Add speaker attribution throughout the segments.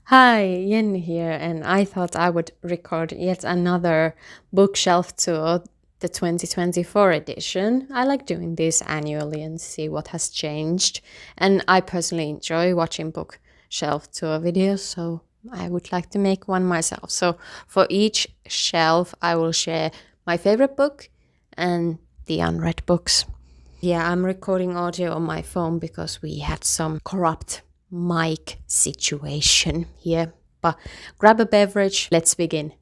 Speaker 1: Hi, Jenni here, and I thought I would record yet another bookshelf tour, the 2024 edition. I like doing this annually and see what has changed, and I personally enjoy watching bookshelf tour videos, so I would like to make one myself. So for each shelf, I will share my favorite book and the unread books. Yeah, I'm recording audio on my phone because we had some corrupt mic situation here. But grab a beverage, let's begin.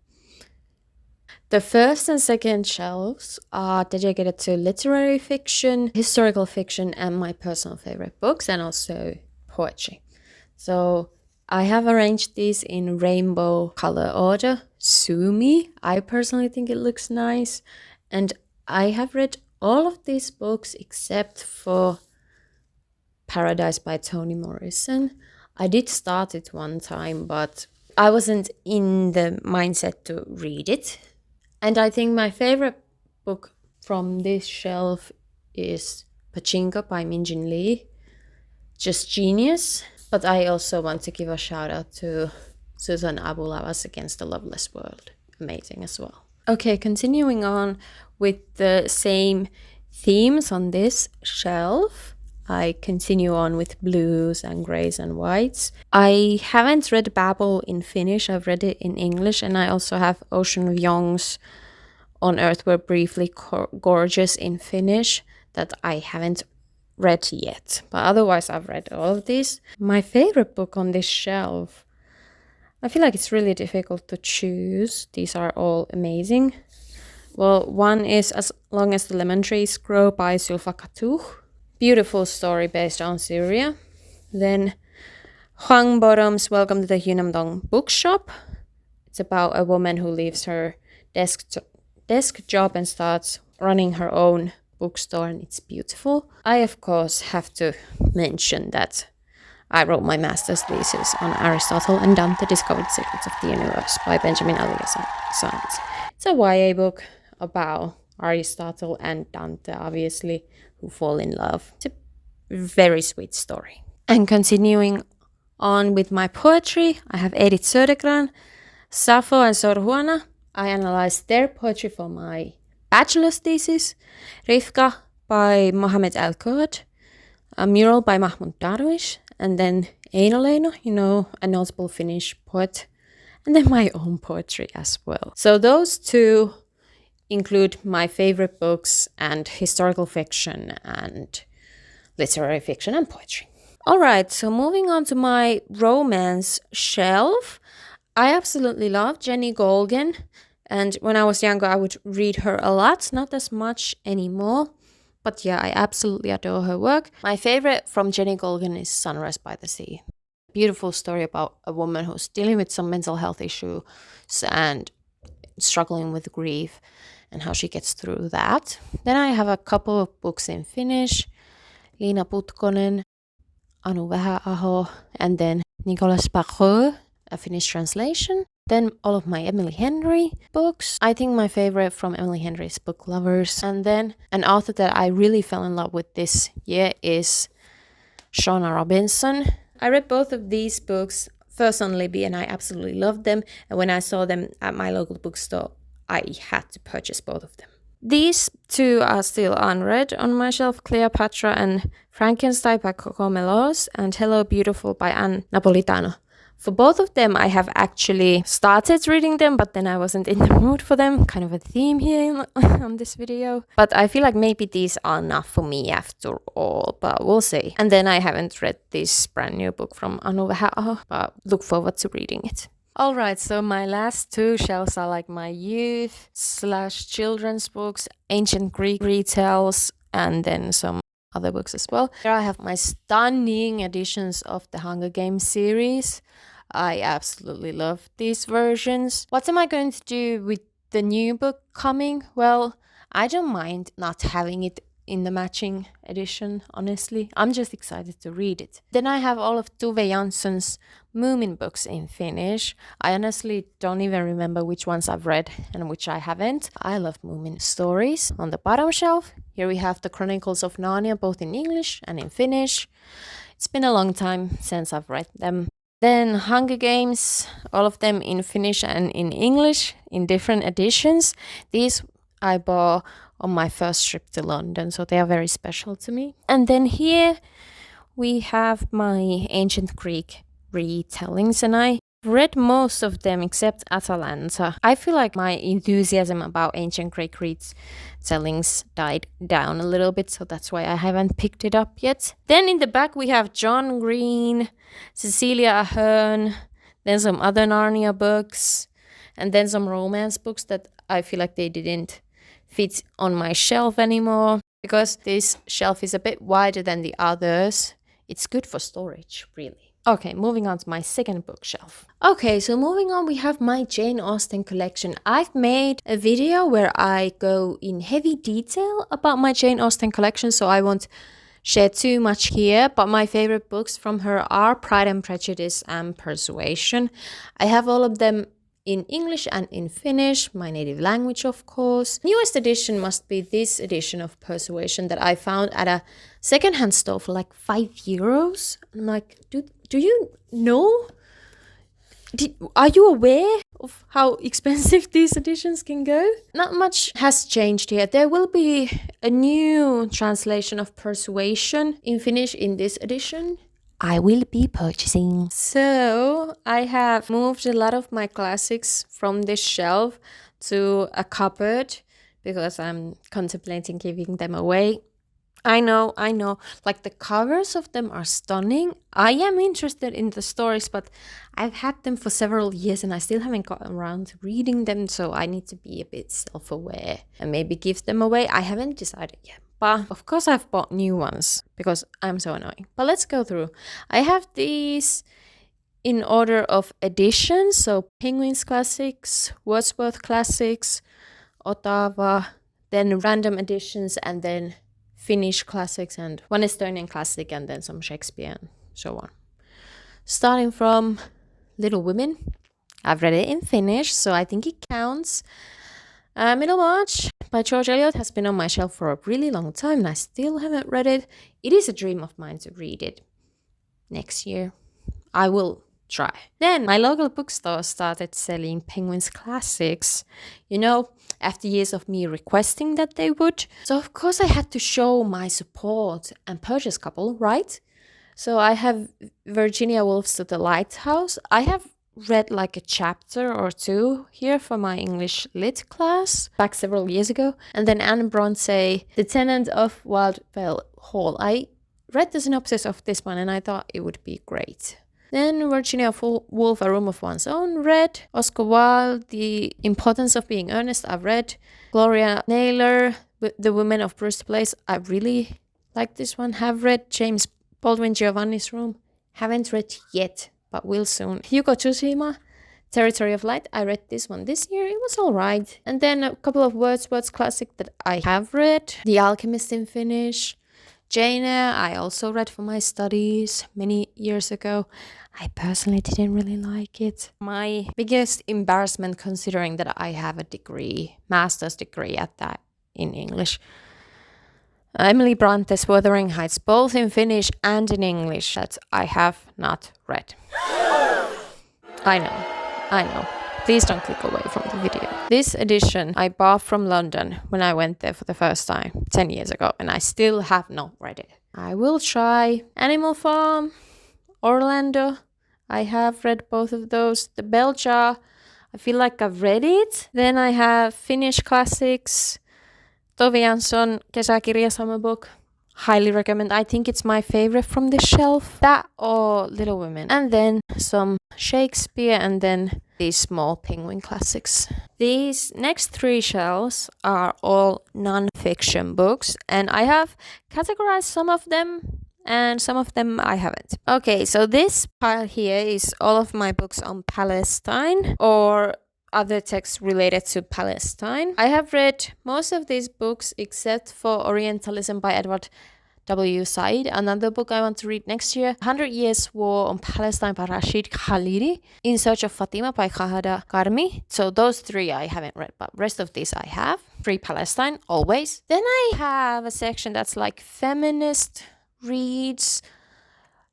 Speaker 1: The first and second shelves are dedicated to literary fiction, historical fiction, and my personal favorite books, and also poetry. So I have arranged these in rainbow color order. Sue me. I personally think it looks nice. And I have read all of these books except for Paradise by Toni Morrison. I did start it one time, but I wasn't in the mindset to read it. And I think my favorite book from this shelf is Pachinko by Minjin Lee. Just genius. But I also want to give a shout out to Susan Abulava's Against the Loveless World. Amazing as well. Okay, continuing on with the same themes on this shelf. I continue on with blues and grays and whites. I haven't read Babel in Finnish, I've read it in English, and I also have Ocean Vuong's On Earth We're Briefly Gorgeous in Finnish that I haven't read yet. But otherwise, I've read all of these. My favorite book on this shelf, I feel like it's really difficult to choose. These are all amazing. Well, one is As Long as the Lemon Trees Grow by Zulfa Katuh. Beautiful story based on Syria. Then Hwang Bodum's Welcome to the Hunamdong Bookshop. It's about a woman who leaves her desk job and starts running her own bookstore, and it's beautiful. I, of course, have to mention that I wrote my master's thesis on Aristotle and Dante Discovered Secrets of the Universe by Benjamin Alexander. It's a YA book about Aristotle and Dante, obviously, who fall in love. It's a very sweet story. And continuing on with my poetry, I have Edith Södergran, Sappho and Sor Juana. I analyzed their poetry for my bachelor's thesis. Rivka by Mohammed Al-Qurd, a mural by Mahmoud Darwish, and then Eino-Leino, a notable Finnish poet, and then my own poetry as well. So those two include my favorite books and historical fiction and literary fiction and poetry. All right, so moving on to my romance shelf. I absolutely love Jenni Golgen, and when I was younger, I would read her a lot, not as much anymore. But yeah, I absolutely adore her work. My favorite from Jenni Golgen is Sunrise by the Sea. Beautiful story about a woman who's dealing with some mental health issues and struggling with grief and how she gets through that. Then I have a couple of books in Finnish. Liina Putkonen, Anu Vähäaho, and then Nicolas Parreux, a Finnish translation. Then all of my Emily Henry books. I think my favorite from Emily Henry is Book Lovers. And then an author that I really fell in love with this year is Shauna Robinson. I read both of these books first on Libby and I absolutely loved them. And when I saw them at my local bookstore, I had to purchase both of them. These two are still unread on my shelf, Cleopatra and Frankenstein by Coco Melos and Hello Beautiful by Anne Napolitano. For both of them, I have actually started reading them, but then I wasn't in the mood for them. Kind of a theme here on this video. But I feel like maybe these are enough for me after all, but we'll see. And then I haven't read this brand new book from Anu Vähäaho, but look forward to reading it. Alright, so my last two shelves are like my youth/children's books, ancient Greek retells, and then some other books as well. Here I have my stunning editions of the Hunger Games series. I absolutely love these versions. What am I going to do with the new book coming? Well, I don't mind not having it in the matching edition, honestly. I'm just excited to read it. Then I have all of Tove Jansson's Moomin books in Finnish. I honestly don't even remember which ones I've read and which I haven't. I love Moomin stories. On the bottom shelf, here we have the Chronicles of Narnia, both in English and in Finnish. It's been a long time since I've read them. Then Hunger Games, all of them in Finnish and in English, in different editions. These I bought on my first trip to London, so they are very special to me. And then here we have my ancient Greek retellings, and I read most of them except Atalanta. I feel like my enthusiasm about ancient Greek retellings died down a little bit, so that's why I haven't picked it up yet. Then in the back we have John Green, Cecilia Ahern, then some other Narnia books, and then some romance books that I feel like they didn't fit on my shelf anymore because this shelf is a bit wider than the others. It's good for storage, really. Okay, moving on to my second bookshelf. Okay, so moving on, we have my Jane Austen collection. I've made a video where I go in heavy detail about my Jane Austen collection, so I won't share too much here, but my favorite books from her are Pride and Prejudice and Persuasion. I have all of them in English and in Finnish, my native language, of course. Newest edition must be this edition of Persuasion that I found at a secondhand store for like €5. I'm like, do you know? Are you aware of how expensive these editions can go? Not much has changed here. There will be a new translation of Persuasion in Finnish in this edition. I will be purchasing. So I have moved a lot of my classics from this shelf to a cupboard because I'm contemplating giving them away. I know, like the covers of them are stunning. I am interested in the stories, but I've had them for several years and I still haven't gotten around to reading them, so I need to be a bit self-aware and maybe give them away. I haven't decided yet. But of course I've bought new ones because I'm so annoying. But let's go through. I have these in order of edition. So Penguins Classics, Wordsworth Classics, Ottawa, then random editions, and then Finnish classics and one Estonian classic, and then some Shakespeare and so on. Starting from Little Women. I've read it in Finnish, so I think it counts. Middlemarch by George Eliot has been on my shelf for a really long time and I still haven't read it. It is a dream of mine to read it next year. I will try. Then my local bookstore started selling Penguins Classics, after years of me requesting that they would. So of course I had to show my support and purchase a couple, right? So I have Virginia Woolf's To the Lighthouse. I have read like a chapter or two here for my English lit class back several years ago. And then Anne Bronte, The Tenant of Wildfell Hall. I read the synopsis of this one and I thought it would be great. Then Virginia Woolf, A Room of One's Own, read. Oscar Wilde, The Importance of Being Earnest, I've read. Gloria Naylor, The Women of Brewster Place, I really like this one, have read. James Baldwin, Giovanni's Room, haven't read yet, but will soon. Hugo Tsushima, Territory of Light, I read this one this year, it was alright. And then a couple of Wordsworth classic that I have read. The Alchemist in Finnish. Jane Eyre, I also read for my studies many years ago. I personally didn't really like it. My biggest embarrassment, considering that I have a master's degree at that in English. Emily Bronte's Wuthering Heights, both in Finnish and in English, that I have not read. I know. Please don't click away from the video. This edition I bought from London when I went there for the first time 10 years ago, and I still have not read it. I will try. Animal Farm, Orlando, I have read both of those. The Bell Jar, I feel like I've read it. Then I have Finnish classics, Tove Jansson, Kesäkirja summer book. Highly recommend. I think it's my favorite from this shelf. That or Little Women. And then some Shakespeare, and then these small Penguin classics. These next three shelves are all non-fiction books, and I have categorized some of them and some of them I haven't. Okay, so this pile here is all of my books on Palestine or other texts related to Palestine. I have read most of these books except for Orientalism by Edward W. Said, another book I want to read next year. 100 Years War on Palestine by Rashid Khalidi. In Search of Fatima by Khahada Karmi. So those three I haven't read, but rest of these I have. Free Palestine, always. Then I have a section that's like feminist reads,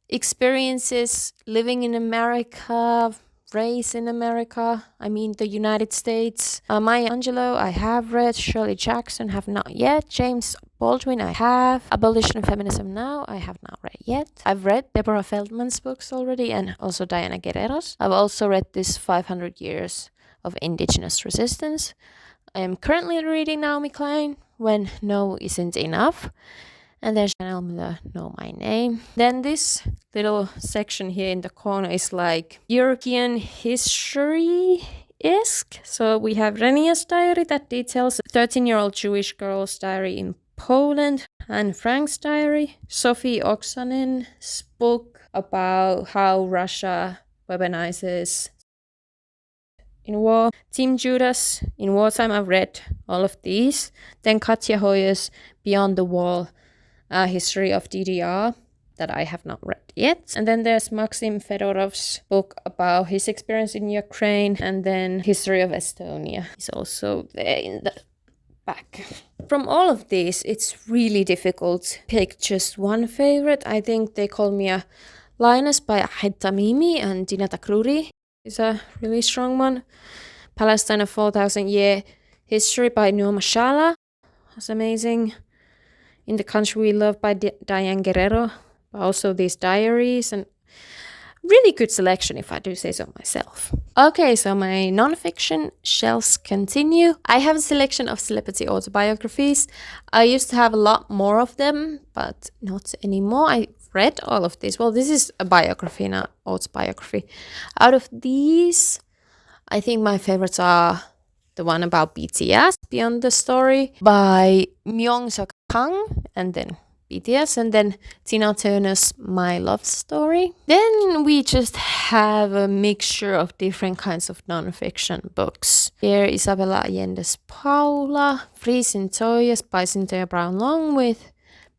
Speaker 1: experiences living in America, race in America, I mean the United States. Maya Angelou, I have read. Shirley Jackson, have not yet. James Baldwin, I have. Abolition of Feminism Now, I have not read yet. I've read Deborah Feldman's books already, and also Diana Guerrero's. I've also read this 500 Years of Indigenous Resistance. I am currently reading Naomi Klein, When No Isn't Enough. And then Chanel Miller, Know My Name. Then this little section here in the corner is like European history-esque. So we have Renia's diary that details a 13-year-old Jewish girl's diary in Poland, and Frank's diary. Sophie Oksanen's book about how Russia weaponizes in war. Team Judas, in wartime, I've read all of these. Then Katja Hoyer's Beyond the Wall, history of DDR, that I have not read yet. And then there's Maxim Fedorov's book about his experience in Ukraine, and then History of Estonia is also there in the back. From all of these, it's really difficult to pick just one favorite. I think They Call Me a Lioness by Ahmed Tamimi and Dina Takruri is a really strong one. Palestine, a 4,000 Year History by Noor Mashallah was amazing. In the Country We Love by Diane Guerrero, but also these diaries, and really good selection if I do say so myself. Okay, so my non-fiction shelves continue. I have a selection of celebrity autobiographies. I used to have a lot more of them, but not anymore. I read all of these. Well, this is a biography, not autobiography. Out of these, I think my favorites are the one about BTS, Beyond the Story, by Myung-suk Kang, and then BTS, and then Tina Turner's My Love Story. Then we just have a mixture of different kinds of non-fiction books. Here, Isabella Allende's Paula, Free Cynthia by Cynthia Brown-Long with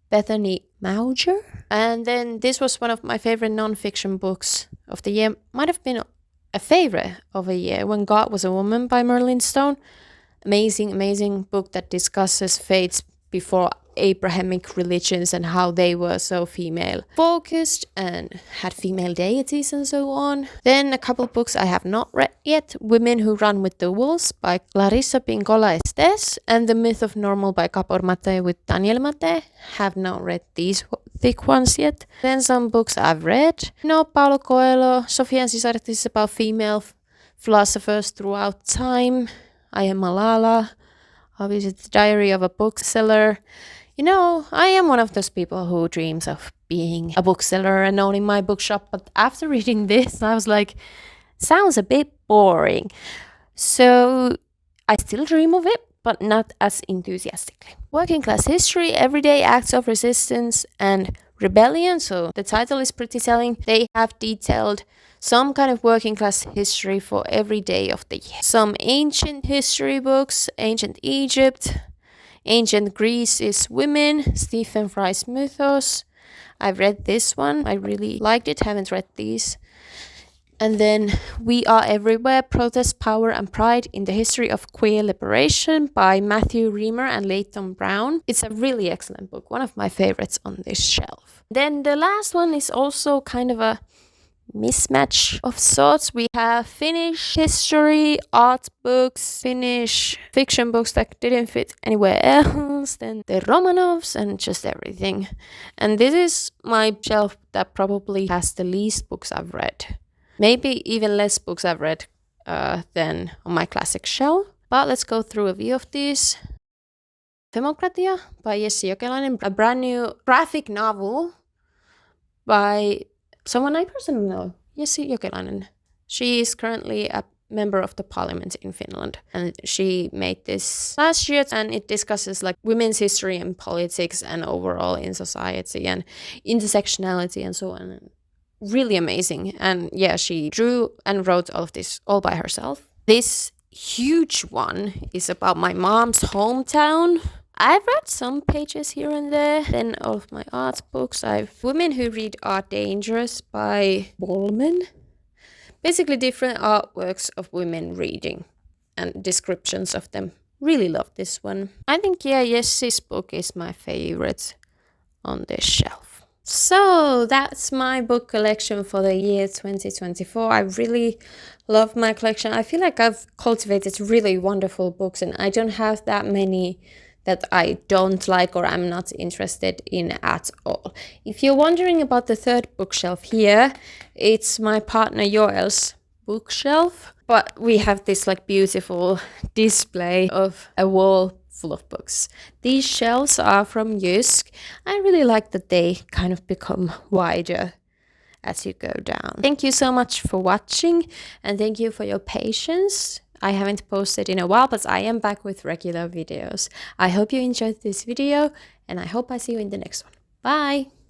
Speaker 1: Bethany Mauger. And then this was one of my favorite non-fiction books of the year. Might have been a favorite of a year, When God Was a Woman by Merlin Stone. Amazing book that discusses faiths before Abrahamic religions and how they were so female focused and had female deities and so on. Then a couple books I have not read yet. Women Who Run with the Wolves by Clarissa Pinkola Estes, and The Myth of Normal by Gabor Mate with Daniel Mate. Have not read these thick ones yet. Then some books I've read. Paulo Coelho, Sofia and Sisaret is about female philosophers throughout time. I Am Malala. Obviously, The Diary of a Bookseller. I am one of those people who dreams of being a bookseller and owning my bookshop, but after reading this, I was like, sounds a bit boring. So I still dream of it, but not as enthusiastically. Working Class History, Everyday Acts of Resistance and Rebellion, so the title is pretty telling. They have detailed some kind of working class history for every day of the year. Some ancient history books, Ancient Egypt, Ancient Greece is Women, Stephen Fry's Mythos. I've read this one. I really liked it. Haven't read these. And then We Are Everywhere, Protest, Power and Pride in the History of Queer Liberation by Matthew Reamer and Leighton Brown. It's a really excellent book. One of my favorites on this shelf. Then the last one is also kind of a mismatch of sorts. We have Finnish history, art books, Finnish fiction books that didn't fit anywhere else, then the Romanovs and just everything. And this is my shelf that probably has the least books I've read. Maybe even less books I've read than on my classic shelf. But let's go through a few of these. Demokratia by Jessi Jokelainen, a brand new graphic novel by someone I personally know, Jessi Jokelainen. She is currently a member of the parliament in Finland, and she made this last year, and it discusses like women's history and politics and overall in society and intersectionality and so on. Really amazing. And yeah, she drew and wrote all of this all by herself. This huge one is about my mom's hometown. I've read some pages here and there. Then all of my art books. Women Who Read Are Dangerous by Bolman. Basically different artworks of women reading and descriptions of them. Really love this one. I think, yeah, Jessi's book is my favorite on this shelf. So that's my book collection for the year 2024. I really love my collection. I feel like I've cultivated really wonderful books, and I don't have that many that I don't like or I'm not interested in at all. If you're wondering about the third bookshelf here, it's my partner Joel's bookshelf, but we have this like beautiful display of a wall full of books. These shelves are from Jysk. I really like that they kind of become wider as you go down. Thank you so much for watching, and thank you for your patience. I haven't posted in a while, but I am back with regular videos. I hope you enjoyed this video, and I hope I see you in the next one. Bye!